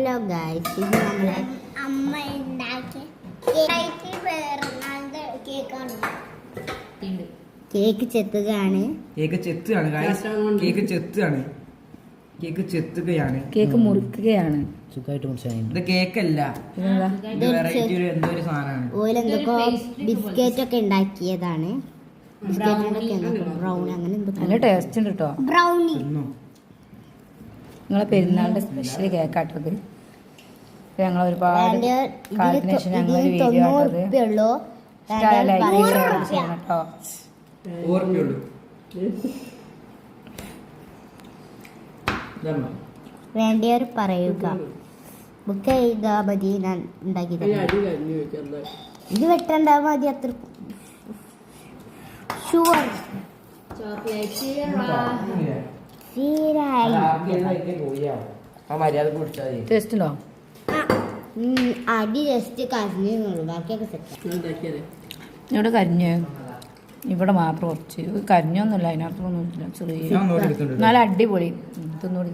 Hello guys, ഇത് നമ്മളെ അമ്മ ഉണ്ടാക്കിയ കേക്കാണ്. കേക്ക് ചെത്തുകയാണ്. കേക്ക് ചെത്തുകയാണ്. കേക്ക് മുറിക്കുകയാണ്. സുഖമായിട്ട് മുറിച്ചാൽ ഇത് കേക്കല്ല, ഇത് വെറൈറ്റി എന്തോ ഒരു സാധനമാണ്. ഓലെന്തൊക്കെ ബിസ്ക്കറ്റ് ഒക്കെ ഉണ്ടാക്കിയതാണ്. ബ്രൗണി അങ്ങനെ നല്ല ടേസ്റ്റ് ഉണ്ട് കേട്ടോ. ബ്രൗണി നിങ്ങളെ പെരുന്നാളിന്റെ സ്പെഷ്യൽ കേക്കാട്ടത്. ഞങ്ങൾ ഒരുപാട് കാലത്തിന് ശേഷം ഞങ്ങളൊരു വീഡിയോ ആട്ടത്. ഇഷ്ടമായ ലൈക്ക് ചെയ്യണം കേട്ടോ. വേണ്ടിയവർ പറയുക. ബുക്ക് ചെയ്താ മതി, ഞാൻ ഉണ്ടാക്കി ഇത് വെട്ടണ്ടാ മതി. അത്ര ഷുവർ ടേസ്റ്റ് ഉണ്ടോ? അടി ജസ്റ്റ് കരിഞ്ഞുള്ളൂ, ബാക്കിയൊക്കെ സെറ്റ്. ഇവിടെ കരിഞ്ഞ്, ഇവിടെ മാത്രം കുറച്ച് കരിഞ്ഞൊന്നുമില്ല, അതിനകത്തൊന്നും ഇല്ല. ചെറിയ നല്ല അടിപൊളി. തിന്നോടി.